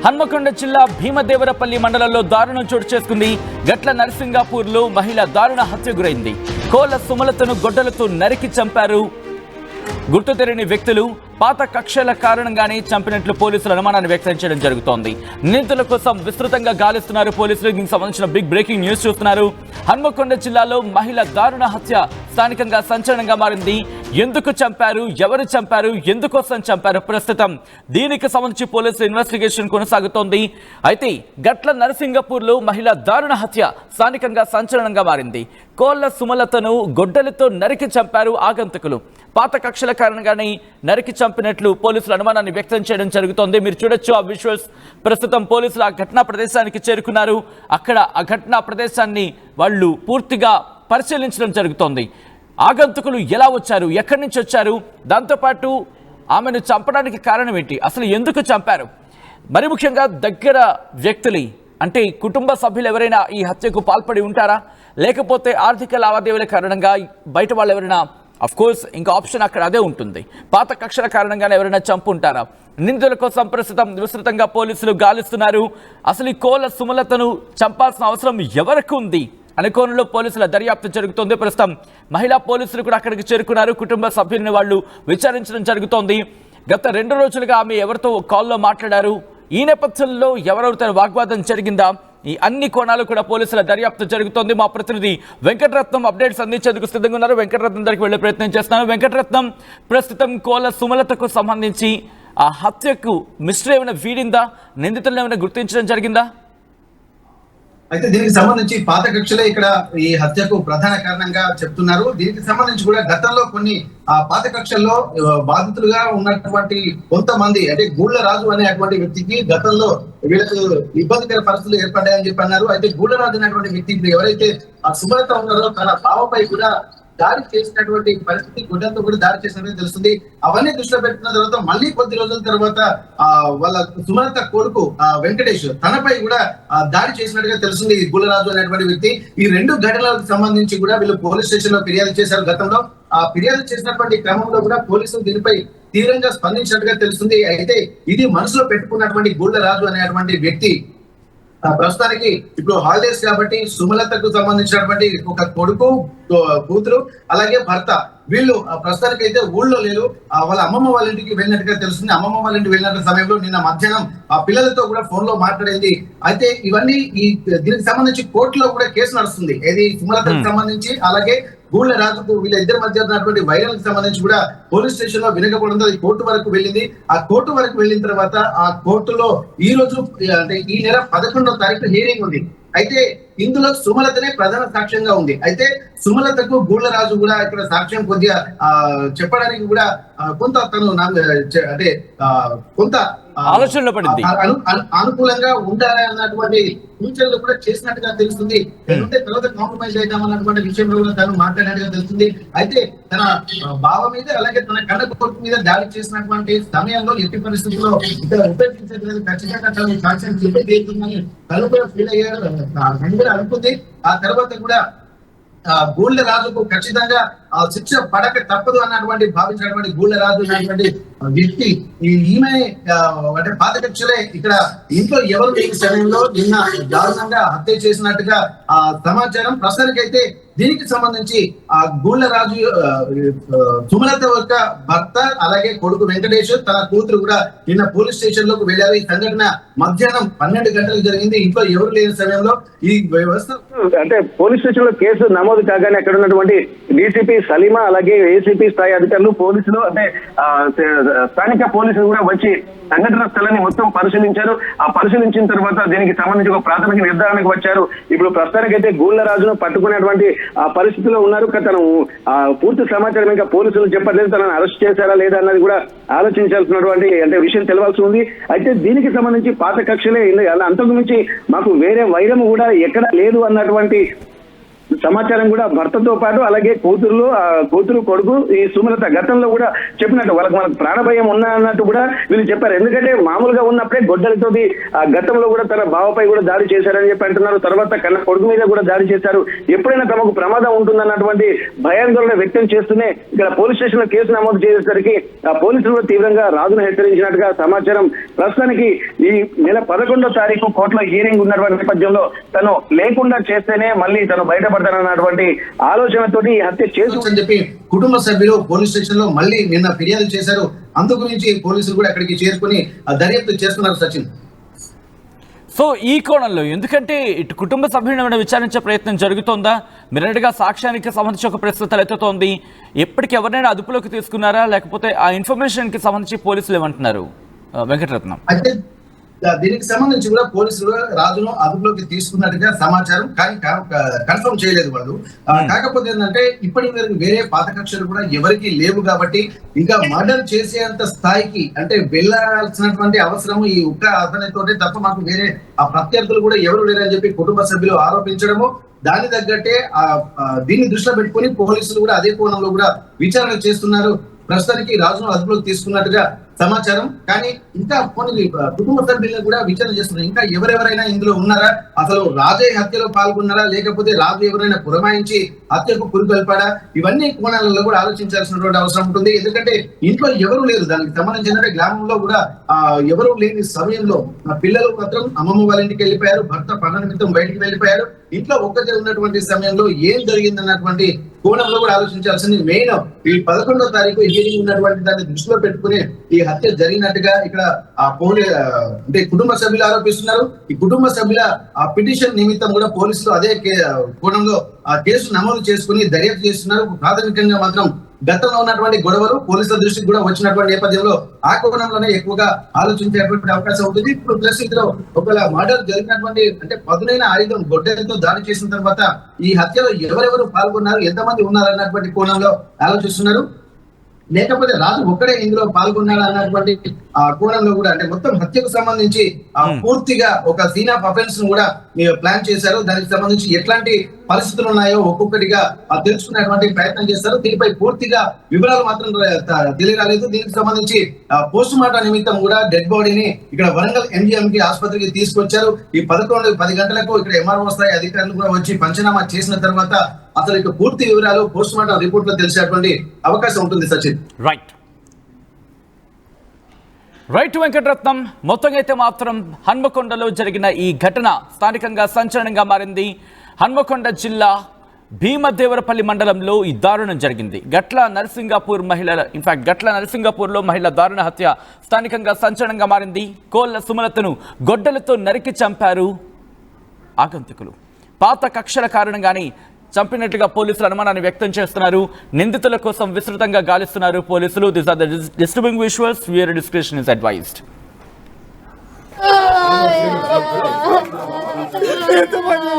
హన్మకొండ జిల్లా భీమదేవరపల్లి మండలంలో దారుణం చోటు చేసుకుంది. గట్ల నరసింగాపూర్లో మహిళ దారుణ హత్య గురైంది. కోళ్ల సుమలతను గొడ్డలతో నరికి చంపారు గుర్తు తెలియని వ్యక్తులు. పాత కక్షల కారణంగానే చంపినట్లు పోలీసులు అనుమానాన్ని వ్యక్తం చేయడం జరుగుతోంది. నిందితుల కోసం విస్తృతంగా గాలిస్తున్నారు పోలీసులు. దీనికి సంబంధించిన బిగ్ బ్రేకింగ్ న్యూస్ చూస్తున్నారు. హన్మకొండ జిల్లాలో మహిళ దారుణ హత్య స్థానికంగా సంచలనంగా మారింది. ఎందుకు చంపారు, ఎవరు చంపారు, ఎందుకోసం చంపారు, ప్రస్తుతం దీనికి సంబంధించి పోలీసులు ఇన్వెస్టిగేషన్ కొనసాగుతోంది. అయితే గట్ల నరసింగపూర్లో మహిళ దారుణ హత్య స్థానికంగా సంచలనంగా మారింది. కోళ్ల సుమలతను గొడ్డలితో నరికి చంపారు ఆగంతకులు. పాత కక్షల కారణంగానే నరికి చంపినట్లు పోలీసులు అనుమానాన్ని వ్యక్తం చేయడం జరుగుతోంది. మీరు చూడొచ్చు ఆ విజువల్స్. ప్రస్తుతం పోలీసులు ఆ ఘటనా ప్రదేశానికి చేరుకున్నారు. అక్కడ ఆ ఘటనా ప్రదేశాన్ని వాళ్ళు పూర్తిగా పరిశీలించడం జరుగుతోంది. ఆగంతకులు ఎలా వచ్చారు, ఎక్కడి నుంచి వచ్చారు, దాంతోపాటు ఆమెను చంపడానికి కారణం ఏంటి, అసలు ఎందుకు చంపారు, మరి ముఖ్యంగా దగ్గర వ్యక్తులు అంటే కుటుంబ సభ్యులు ఎవరైనా ఈ హత్యకు పాల్పడి ఉంటారా, లేకపోతే ఆర్థిక లావాదేవీల కారణంగా బయట వాళ్ళు ఎవరైనా, అఫ్ కోర్స్ ఇంకా ఆప్షన్ అక్కడ అదే ఉంటుంది, పాత కక్షల కారణంగానే ఎవరైనా చంపుంటారా? నిందితుల కోసం ప్రస్తుతం విస్తృతంగా పోలీసులు గాలిస్తున్నారు. అసలు ఈ కోళ్ల సుమలతను చంపాల్సిన అవసరం ఎవరికి ఉంది అనే కోణంలో పోలీసుల దర్యాప్తు జరుగుతోంది. ప్రస్తుతం మహిళా పోలీసులు కూడా అక్కడికి చేరుకున్నారు. కుటుంబ సభ్యుల్ని వాళ్ళు విచారించడం జరుగుతోంది. గత 2 రోజులుగా ఆమె ఎవరితో కాల్లో మాట్లాడారు, ఈ నేపథ్యంలో ఎవరెవరితో వాగ్వాదం జరిగిందా, ఈ అన్ని కోణాలు కూడా పోలీసుల దర్యాప్తు జరుగుతోంది. మా ప్రతినిధి వెంకటరత్నం అప్డేట్స్ అందించేందుకు సిద్ధంగా ఉన్నారు. వెంకటరత్నం దగ్గరికి వెళ్లే ప్రయత్నం చేస్తున్నాను. వెంకటరత్నం, ప్రస్తుతం కోళ్ల సుమలతకు సంబంధించి ఆ హత్యకు మిస్టరీ ఏమైనా వీడిందా, నిందితులను ఏమైనా గుర్తించడం జరిగిందా? అయితే దీనికి సంబంధించి పాత కక్షలే ఇక్కడ ఈ హత్యకు ప్రధాన కారణంగా చెప్తున్నారు. దీనికి సంబంధించి కూడా గతంలో కొన్ని పాత కక్షల్లో బాధితులుగా ఉన్నటువంటి కొంతమంది, అంటే గూళ్ళ రాజు అనేటువంటి వ్యక్తికి గతంలో వీళ్ళకు ఇబ్బందికర పరిస్థితులు ఏర్పడ్డాయని చెప్పి అన్నారు. అయితే గూళ్ళ రాజు అనేటువంటి వ్యక్తి ఇప్పుడు ఎవరైతే సుమలత ఉన్నారో తన బావపై కూడా దాడి చేసినటువంటి పరిస్థితి, గుడ్డంతో కూడా దాడి చేసినట్టు తెలుస్తుంది. అవన్నీ దృష్టిలో పెట్టుకున్న తర్వాత మళ్ళీ కొద్ది రోజుల తర్వాత వాళ్ళ సుమలత కొడుకు వెంకటేష్ తనపై కూడా దాడి చేసినట్టుగా తెలుస్తుంది గుల్లరాజు అనేటువంటి వ్యక్తి. ఈ 2 ఘటనలకు సంబంధించి కూడా వీళ్ళు పోలీస్ స్టేషన్ లో ఫిర్యాదు చేశారు. గతంలో ఆ ఫిర్యాదు చేసినటువంటి క్రమంలో కూడా పోలీసులు దీనిపై తీవ్రంగా స్పందించినట్టుగా తెలుస్తుంది. అయితే ఇది మనసులో పెట్టుకున్నటువంటి గుల్లరాజు అనేటువంటి వ్యక్తి ప్రస్తుతానికి ఇప్పుడు హాలిడేస్ కాబట్టి సుమలతకు సంబంధించినటువంటి ఒక కొడుకు, కూతురు, అలాగే భర్త, వీళ్ళు ప్రస్తుతానికి అయితే ఊళ్ళో లేరు. వాళ్ళ అమ్మమ్మ వాళ్ళ ఇంటికి వెళ్ళినట్టుగా తెలుస్తుంది. అమ్మమ్మ వాళ్ళ ఇంటికి వెళ్ళినట్టు సమయంలో నిన్న మధ్యాహ్నం ఆ పిల్లలతో కూడా ఫోన్ లో మాట్లాడింది. అయితే ఇవన్నీ దీనికి సంబంధించి కోర్టులో కూడా కేసు నడుస్తుంది. ఇది సుమలతకు సంబంధించి, అలాగే గూళ్ళ రాజుకు, వీళ్ళ ఇద్దరి మధ్య ఉన్నటువంటి వైరల్కి సంబంధించి కూడా పోలీస్ స్టేషన్ లో వినకపోవడంతో అది కోర్టు వరకు వెళ్ళింది. ఆ కోర్టు వరకు వెళ్ళిన తర్వాత ఆ కోర్టులో ఈ రోజు, అంటే ఈ నెల 11వ తారీఖు హియరింగ్ ఉంది. అయితే ఇందులో సుమలతనే ప్రధాన సాక్ష్యంగా ఉంది. అయితే సుమలతకు గూళ్ళరాజు కూడా ఇక్కడ సాక్ష్యం కొద్దిగా చెప్పడానికి కూడా కొంత తను అంటే కొంత ఆలోచనలో పడింది, అనుకూలంగా ఉండాలి అన్నటువంటి సూచనలు కూడా చేసినట్టుగా తెలుస్తుంది. ఎందుకంటే తర్వాత కాంప్రమైజ్ అవుతామన్నటువంటి విషయంలో కూడా తను మాట్లాడినట్టుగా తెలుస్తుంది. అయితే తన బావ మీద, అలాగే తన కన్న కొడుకు మీద దాడి చేసినటువంటి సమయంలో ఎట్టి పరిస్థితుల్లో ఇక్కడ ఉపయోగించలేదు, ఖచ్చితంగా తను సాక్ష్యం చెప్పే తీరుతుందని తను కూడా ఫీల్ అయ్యారు, అనుకుంది. ఆ తర్వాత కూడా గూళ్ళ రాజుకు ఖచ్చితంగా శిక్ష పడక తప్పదు అన్నటువంటి భావించినటువంటి గూళ్ళ రాజు అనేటువంటి వ్యక్తి ఈమె అంటే పాత కక్షలే ఇక్కడ ఇంట్లో ఎవరు లేని సమయంలో నిన్న దారుణంగా హత్య చేసినట్టుగా సమాచారం. ప్రస్తుతానికైతే దీనికి సంబంధించి ఆ గూళ్ళ రాజు సుమలత యొక్క భర్త, అలాగే కొడుకు వెంకటేష్, తన కూతురు కూడా నిన్న పోలీస్ స్టేషన్ లోకి వెళ్ళారు. ఈ సంఘటన మధ్యాహ్నం 12 గంటలకు జరిగింది. ఇంట్లో ఎవరు లేని సమయంలో ఈ వ్యవస్థ, అంటే పోలీస్ స్టేషన్ లో కేసు నమోదు కాగానే అక్కడ ఉన్నటువంటి డీసీపీ సలీమా, అలాగే ఏసీపీ స్థాయి అధికారులు, పోలీసులు, అంటే స్థానిక పోలీసులు కూడా వచ్చి సంఘటన స్థలాన్ని మొత్తం పరిశీలించారు. ఆ పరిశీలించిన తర్వాత దీనికి సంబంధించి ఒక ప్రాథమిక నిర్ధారణకు వచ్చారు. ఇప్పుడు ప్రస్తుతానికి అయితే గూళ్ళ రాజును పట్టుకునేటువంటి ఆ పరిస్థితిలో ఉన్నారు. తను పూర్తి సమాచారం ఇంకా పోలీసులు చెప్పట్లేదు. తనను అరెస్ట్ చేశారా లేదా అన్నది కూడా ఆలోచించాల్సినటువంటి అంటే విషయం తెలవాల్సి ఉంది. అయితే దీనికి సంబంధించి పాత కక్షలే, అంతకు మించి మాకు వేరే వైరం కూడా ఎక్కడ లేదు అన్నటువంటి సమాచారం కూడా భర్తతో పాటు అలాగే కూతురు కొడుకు ఈ సుమలత గతంలో కూడా చెప్పినట్టు మనకు ప్రాణభయం ఉన్నా అన్నట్టు కూడా వీళ్ళు చెప్పారు. ఎందుకంటే మామూలుగా ఉన్నప్పుడే గొడ్డలతోటి గతంలో కూడా తన బావపై కూడా దాడి చేశారని చెప్పి అంటున్నారు. తర్వాత కన్న కొడుకు మీద కూడా దాడి చేశారు. ఎప్పుడైనా తమకు ప్రమాదం ఉంటుందన్నటువంటి భయాందోళన వ్యక్తం చేస్తూనే ఇక్కడ పోలీస్ స్టేషన్ లో కేసు నమోదు చేసేసరికి ఆ పోలీసులు కూడా తీవ్రంగా రాజును హెచ్చరించినట్టుగా సమాచారం. ప్రస్తుతానికి ఈ నెల 11వ తారీఖు కోర్టులో హియరింగ్ ఉన్నటువంటి నేపథ్యంలో తను లేకుండా చేస్తేనే మళ్ళీ తను బయటపడతానన్నటువంటి ఆలోచనతోటి ఈ హత్య అని చెప్పి కుటుంబ సభ్యులు పోలీస్ స్టేషన్ లో మళ్ళీ నిన్న ఫిర్యాదు చేశారు. అందు గురించి పోలీసులు కూడా అక్కడికి చేరుకుని దర్యాప్తు చేస్తున్నారు సచిన్. సో ఈ కోణంలో ఎందుకంటే ఇటు కుటుంబ సభ్యులను విచారించే ప్రయత్నం జరుగుతోందా? మీరన్నట్టుగా సాక్ష్యానికి సంబంధించి ఒక ప్రశ్న తలెత్తుతోంది. ఎప్పటికి ఎవరైనా అదుపులోకి తీసుకున్నారా, లేకపోతే ఆ ఇన్ఫర్మేషన్ కి సంబంధించి పోలీసులు ఏమంటున్నారు? వెంకటరత్నం. అయితే దీనికి సంబంధించి కూడా పోలీసులు రాజును అదుపులోకి తీసుకున్నట్టుగా సమాచారం, కానీ కన్ఫర్మ్ చేయలేదు వాళ్ళు. కాకపోతే ఏంటంటే ఇప్పటి వరకు వేరే పాత కక్షలు కూడా ఎవరికి లేవు కాబట్టి ఇంకా మర్డర్ చేసేంత స్థాయికి అంటే వెళ్లాల్సినటువంటి అవసరం ఈ ఒక్క అతనితోటే తప్ప మాకు వేరే ఆ ప్రత్యర్థులు కూడా ఎవరు లేరని చెప్పి కుటుంబ సభ్యులు ఆరోపించడము, దాని తగ్గట్టే దీన్ని దృష్టిలో పెట్టుకుని పోలీసులు కూడా అదే కోణంలో కూడా విచారణ చేస్తున్నారు. ప్రస్తుతానికి రాజును అదుపులోకి తీసుకున్నట్టుగా సమాచారం. కానీ ఇంకా కొన్ని కుటుంబ సభ్యులను కూడా విచారణ చేస్తున్నారు. ఇంకా ఎవరెవరైనా ఇందులో ఉన్నారా, అసలు రాజయ్య హత్యలో పాల్గొన్నారా, లేకపోతే రాజు ఎవరైనా పురమాయించి హత్యకు పురికొల్పాడా, ఇవన్నీ కోణాలలో కూడా ఆలోచించాల్సినటువంటి అవసరం ఉంటుంది. ఎందుకంటే ఇంట్లో ఎవరు లేరు. దానికి సంబంధించిన గ్రామంలో కూడా ఎవరు లేని సమయంలో పిల్లలు మాత్రం అమ్మమ్మ వాళ్ళ ఇంటికి వెళ్ళిపోయారు, భర్త పనుల నిమిత్తం బయటికి వెళ్ళిపోయారు. ఇంట్లో ఒక్కటే ఉన్నటువంటి సమయంలో ఏం జరిగిందన్నటువంటి కోణంలో కూడా ఆలోచించాల్సింది. మెయిన్ ఈ 11వ తారీఖు హియరింగ్ ఉన్నటువంటి దాన్ని దృష్టిలో పెట్టుకుని ఈ హత్య జరిగినట్టుగా ఇక్కడ అంటే కుటుంబ సభ్యులు ఆరోపిస్తున్నారు. ఈ కుటుంబ సభ్యుల పిటిషన్ నిమిత్తం కూడా పోలీసులు అదే కోణంలో కేసు నమోదు చేసుకుని దర్యాప్తు చేస్తున్నారు. ప్రాథమికంగా మాత్రం గతంలో ఉన్నటువంటి గొడవలు పోలీసుల దృష్టికి కూడా వచ్చినటువంటి నేపథ్యంలో ఆ కోణంలోనే ఎక్కువగా ఆలోచించేటువంటి అవకాశం ఉంటుంది. ఇప్పుడు ప్లస్ ఇందులో ఒకవేళ మర్డర్ జరిగినటువంటి అంటే పదునైన ఆయుధం గొడ్డలతో దాడి చేసిన తర్వాత ఈ హత్యలో ఎవరెవరు పాల్గొన్నారు, ఎంతమంది ఉన్నారు అన్నటువంటి కోణంలో ఆలోచిస్తున్నారు. లేకపోతే రాజు ఒక్కడే ఇందులో పాల్గొన్నాడు అన్నటువంటి కోణంలో కూడా అంటే మొత్తం హత్యకు సంబంధించి పూర్తిగా ఒక సీన్ ఆఫ్ అఫెన్స్ ను కూడా ప్లాన్ చేశారు. దానికి సంబంధించి ఎట్లాంటి పరిస్థితులు ఉన్నాయో ఒక్కొక్కటిగా తెలుసుకునేటువంటి ప్రయత్నం చేస్తారు. దీనిపై పూర్తిగా వివరాలు మాత్రం తెలియరాలేదు. దీనికి సంబంధించి పోస్ట్ మార్టం నిమిత్తం కూడా డెడ్ బాడీని ఇక్కడ వరంగల్ ఎంజిఎం కి ఆసుపత్రికి తీసుకొచ్చారు. ఈ 10 గంటలకు ఇక్కడ ఎంఆర్ఓ స్థాయి అధికారులు కూడా వచ్చి పంచనామా చేసిన తర్వాత అసలు ఇక పూర్తి వివరాలు పోస్ట్ మార్టం రిపోర్ట్ లో తెలిసేటువంటి అవకాశం ఉంటుంది. సచిన్. రైట్ వెంకటరత్నం. మొత్తంగా అయితే మాత్రం హన్మకొండలో జరిగిన ఈ ఘటన స్థానికంగా సంచలనంగా మారింది. హన్మకొండ జిల్లా భీమదేవరపల్లి మండలంలో ఈ దారుణం జరిగింది. గట్ల నరసింగాపూర్లో మహిళ దారుణ హత్య స్థానికంగా సంచలనంగా మారింది. కోళ్ల సుమలతను గొడ్డలతో నరికి చంపారు ఆగంతుకులు. పాత కక్షల కారణంగానే చంపినట్టుగా పోలీసులు అనుమానాన్ని వ్యక్తం చేస్తున్నారు. నిందితుల కోసం విస్తృతంగా గాలిస్తున్నారు పోలీసులు. This are the disturbing visuals. Viewer description is advised. ఎంతమంది